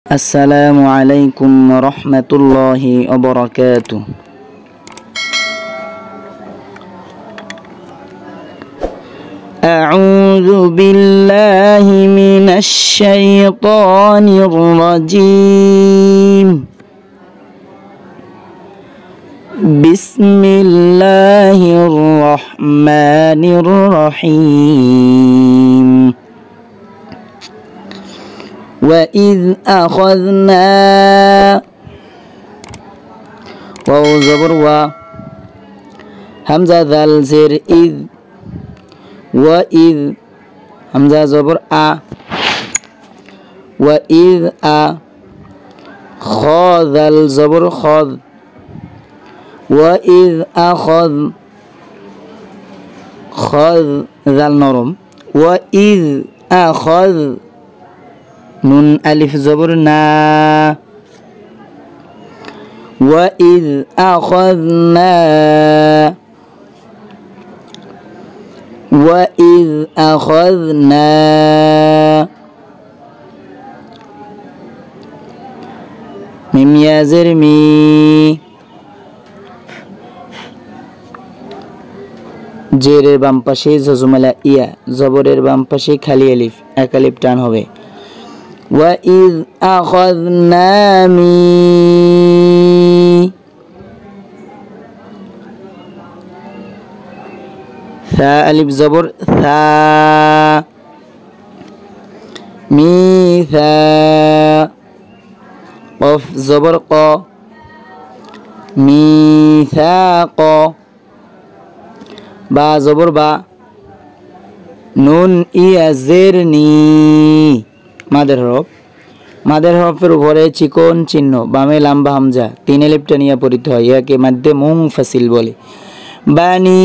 السلام عليكم ورحمة الله وبركاته. أعوذ بالله من الشيطان الرجيم. بسم الله الرحمن الرحيم. وإذ أخذنا واو زبر و همزة ذال زير إذ وإذ همزة زبر أ وإذ أ خاذ الزبر خاذ وإذ أخذ خذ ذال نرم وإذ أخذ نون ألف زبر نا وإذ أخذنا وإذ أخذنا ميم يا زرمي জেরের বাম পাশে জজমেলা ইয়া জবরের বাম পাশে খালি আলিফ এক আলিফ টান হবে وَإِذْ أَخَذْنَا ثا ألف زبر ثا ميثا قف زبر قا ميثاق با زبر با নুন ইয়া জেরনি মাদের হরফের উপরে চিকন চিহ্ন বামে লম্বা হামজা তিন আলিফ টানিয়া পড়িতে হয় ইয়াকে মধ্যে মুনফাসিল বলে বানি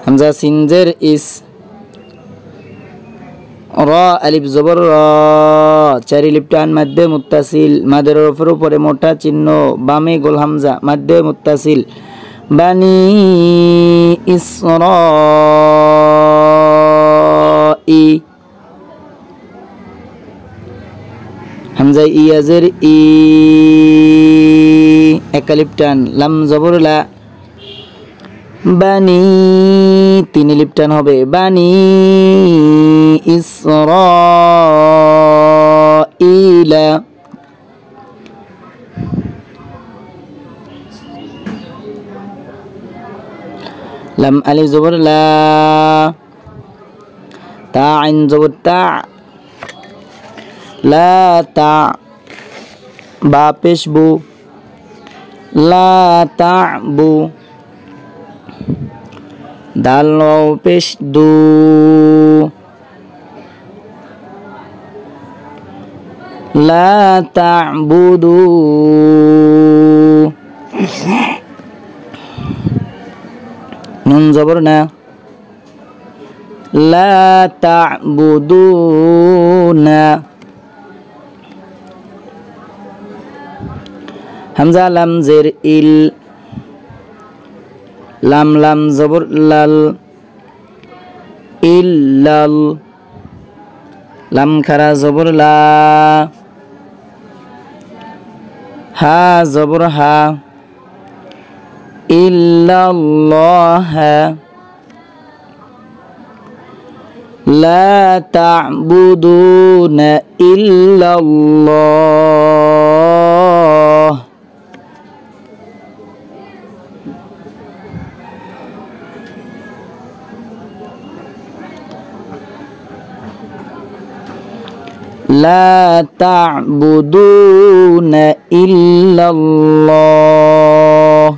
হামজা সিন জের ইস রা আলিফ জবর রা চার আলিফ টান মধ্যে মুত্তাসিল মাদের হরফের উপরে মোটা চিহ্ন বামে গোল হামজা মধ্যে মুত্তাসিল বানি ইসরাঈ হামজা ইয়াজের ই এক আলিফ টান লাম জবর লা বানি তিন আলিফ টান হবে বানি ইসরাঈলা لم ألف زبر لا تا عين زبر تا لا تا با پیش بو لا تعبو دال واو پیش دو لا تعبدو নুন জবর না লা তা'বুদুনা হামজা লাম জের ইল লাম লাম জবর লাল ইল্লাল লাম খারা জবর লা হা জবর হা ইল্লাল্লাহ লা তা'বুদুনা ইল্লাল্লাহ لا تعبدون إلا الله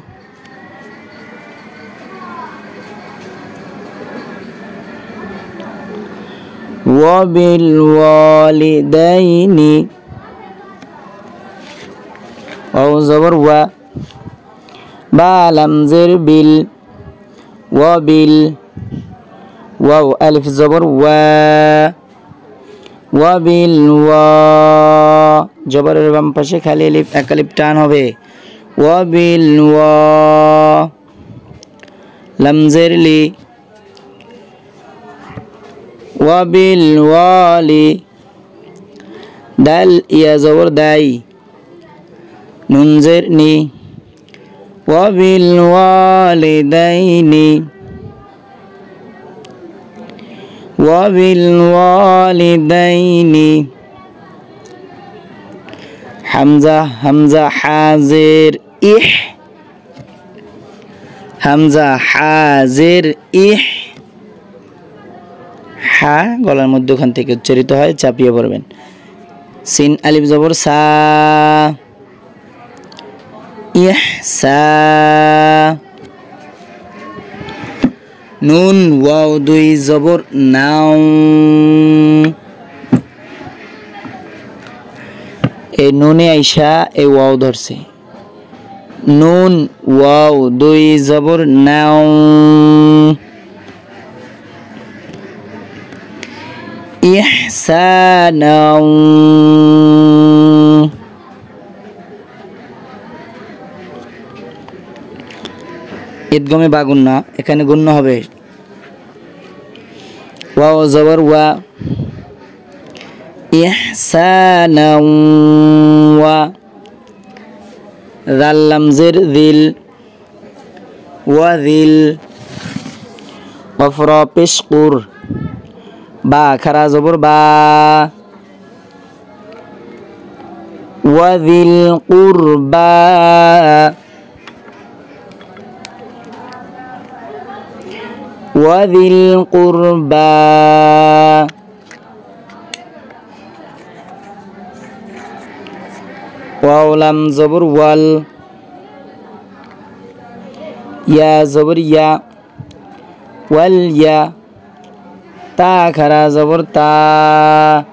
وبالوالدين واو زبر و با لم زر بال وبال واو ألف زبر و ওয়াবিল ওয়া জবরের বাম পাশে খালি আলিফ এক আলিফ টান হবে ওয়াবিল ওয়া লাম জের লি ওয়াবিল ওয়ালি দাল ইয়া জবর দাই নুন জের নি ওয়াবিল ওয়ালিদাইনি ওয়াবিল ওয়ালিদাইনি হামজা হামজা হাজির ইহ হামজা হাজির ইহ হা গলার মধ্যখান থেকে উচ্চারিত হয় চাপিয়ে পড়বেন সিন আলিফ জবর সা ইহসা নুন ওয়াও দুই জবর নাও এই নুনে আইসা এই ওয়াও ধরছে নুন ওয়াও দুই জবর নাও ইহসানাও ঈদগমে বা গুন্না এখানে গুণ্য হবে ওয়াও জবর ওয়া ইহসানাও ওয়া যাল লাম জের যিল ওয়া যিল কফ র পেশ কুর বা খারা জবর বা ওয়া যিল কুরবা وذي القربى واو لام زبر وال يا زبر يا واليا تا خرا زبر تا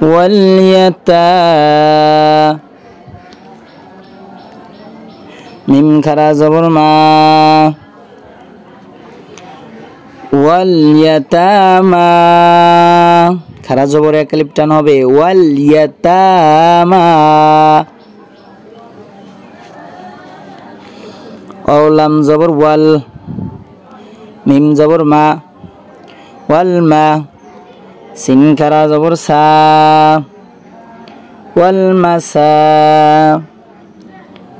واليتا মিম খারা জবর মা ওয়াল ইয়াতামা খারা জবর এক লিপ টান হবে ওয়াল ইয়াতামা ওয়াও লাম জবর ওয়াল মিম জবর মা ওয়াল মা সিন খারা জবর সা ওয়াল মাসা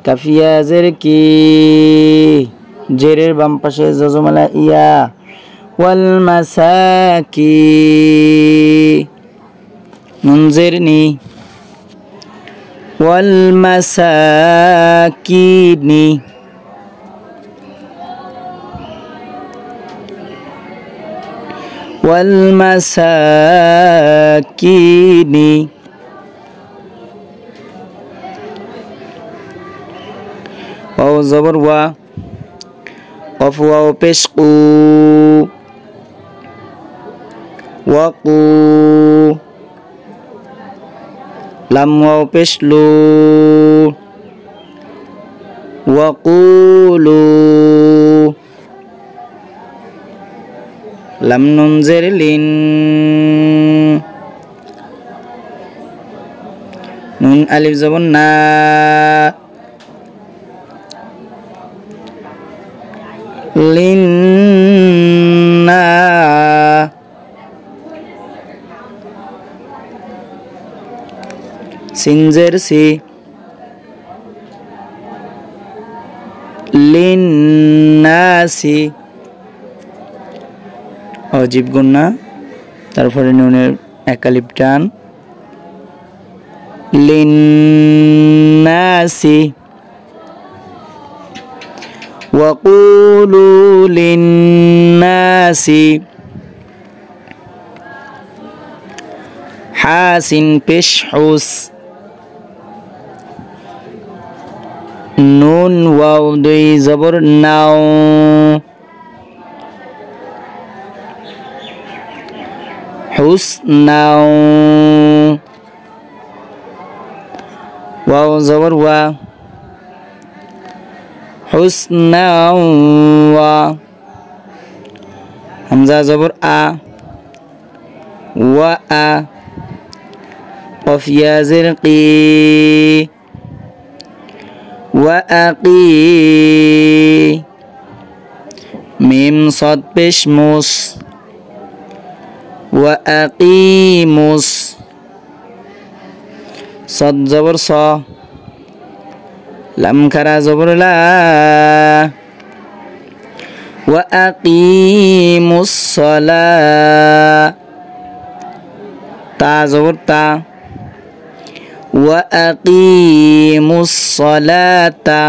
কাফিয়া জের কি জেরের বাম পাশে জজমালা ইয়া ওয়াল মাসাকি নুন জের নি ওয়াল মাসাকিনি ওয়াল মাসাকিনি ওয়াও জবর ওয়া কফ ওয়াও পেশ কু ওয়াকু লাম ওয়াও পেশ লু ওয়াকুলু লাম নুন জের লিন নুন আলিফ জবর না লিন্না সিনজের সি লিন্নাসি অজীব গুন্না তারপরে নুনের একালিপ টান লিন্নাসি وقولوا للناس حاسن পেশ হুস নুন ওয়াও দুই জবর নাও হুস নাও ওয়াও জবর ওয়া হুসনা ওয়া হামজা জবর আ ওয়া আ কফ ইয়া জের কি ওয়া আকি মিম সদ পেশ মুস ওয়া আকিমুস সদ জবর স লাম খারা জবর লা ওয়া আকিমুস সালাহ তা জবর তা ওয়া আকিমুস সালাতা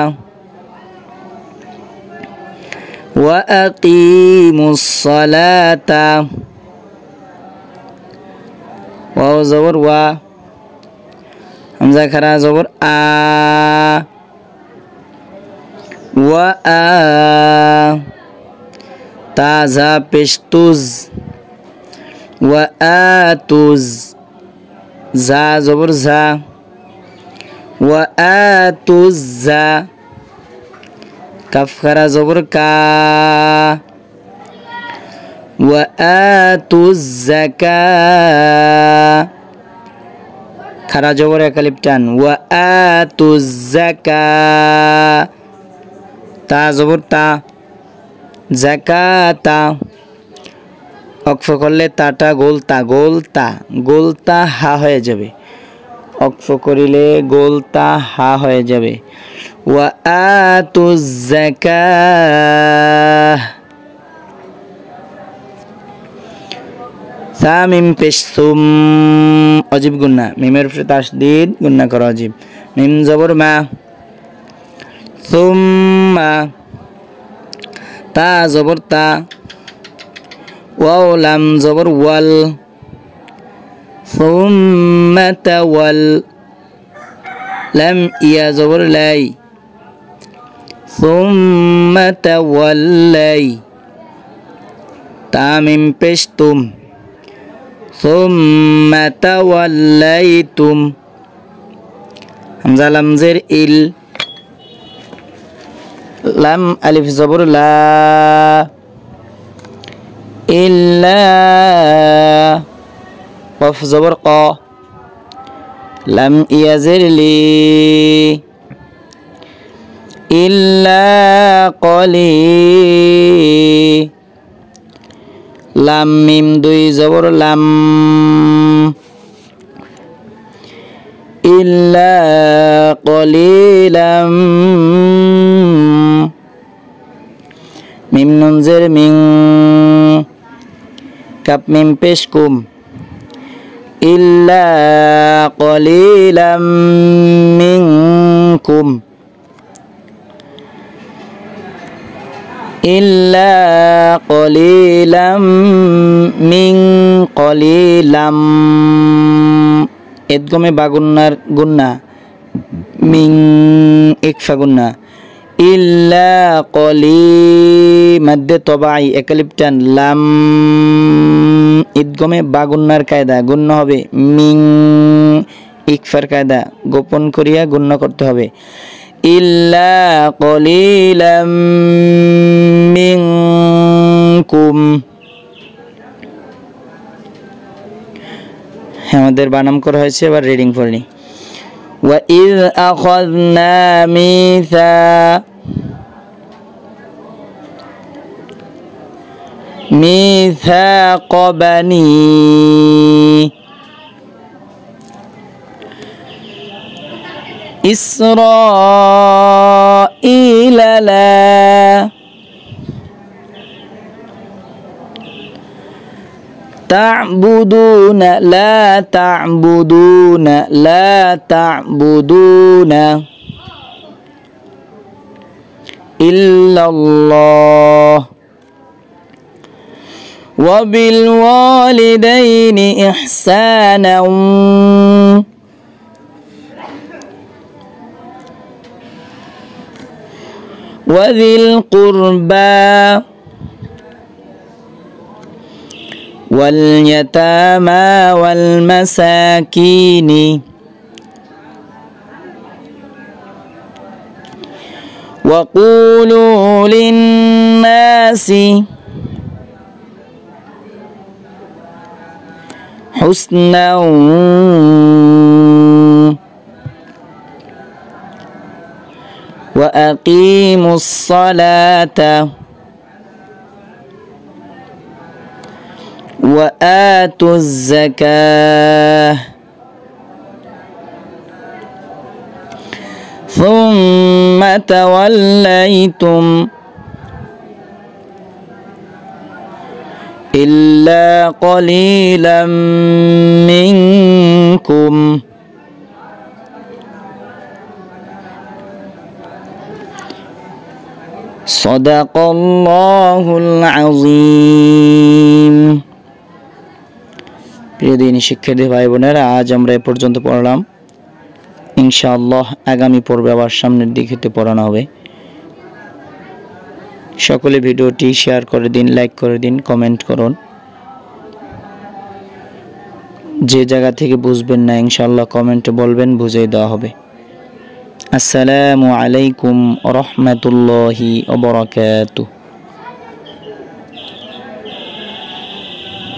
ওয়া আকিমুস সালাতা ওয়াও জবর ওয়া হামজা খারা জবর আ ওয়া আ তা জা পেশ তুজ ওয়া আতুজ জা জবর জা ওয়া আতুজ জা কাফ খারা জবর কা ওয়া আতুজ যাকা খারা জবর একালিপ টান ওয়া আতুজ যাকা তা জবর তা যাকাতা অক্ফ করলে তাটা গোলতা গোলতা গোলতা হা হয়ে যাবে অক্ফ করিলে গোলতা হা হয়ে যাবে ওয়া আতুজ যাকাহ সা মিম পেশ সুম অজিব গুন্না মিমের উপরে তাসদীদ গুন্না করা অজিব মিম জবর মা সুম্মা তা জবর তা ওয়াও লাম জবর ওয়াল সুম্মা তাওয়াল লাম ইয়া জবর লাই সুম্মা তাওয়াল্লাই তা মিম পেশ তুম সুম্মা তাওয়াল্লাইতুম হামজা লাম জের ইল লাম আলিফ জবর লা ইল্লা কফ জবর ক লাম ইয়া জের লি ইল্লা কলি লাম মিম দুই জবর লাম ইল্লা কলিলাম মিম নুন জের মিং কাপ মিম পেশ কুম ইল্লা কলিলাম মিনকুম ইল্লা কলিলাম মিন কলিলাম এদগমে বাগুন্নার গুন্না মিং ইকফা গুন্না ইল্লা কলি মধ্যে তবাই একালিপটান লাম ইদগমে বাগুন্নার কায়দা গুণ্য হবে মিং ইকফার কায়দা গোপন করিয়া গুণ্য করতে হবে ইল্লা কলিলাম মিনকুম আমাদের বানাম করা হয়েছে এবার রিডিং পড়ে নি ওয়া ইয আখাযনা ميثاق بني إسرائيل لا تعبدون إلا الله وبالوالدين إحسانا وذي القربى واليتامى والمساكين وقولوا للناس حسنا وأقيموا الصلاة وآتوا الزكاة ثم توليتم إلا قليلا منكم صدق الله العظيم। প্রিয় দিনী শিক্ষার্থী ভাই বোনেরা, আজ আমরা এ পর্যন্ত পড়লাম। ইনশাআল্লাহ আগামী পর্বে আবার সামনের দিক হতে পড়ানো হবে। সকলে ভিডিওটি শেয়ার করে দিন, লাইক করে দিন, কমেন্ট করুন। যে জায়গা থেকে বুঝবেন না ইনশাআল্লাহ কমেন্টে বলবেন, বুঝিয়ে দেওয়া হবে। আসসালামু আলাইকুম ওয়া রাহমাতুল্লাহি ওয়া বারাকাতুহু।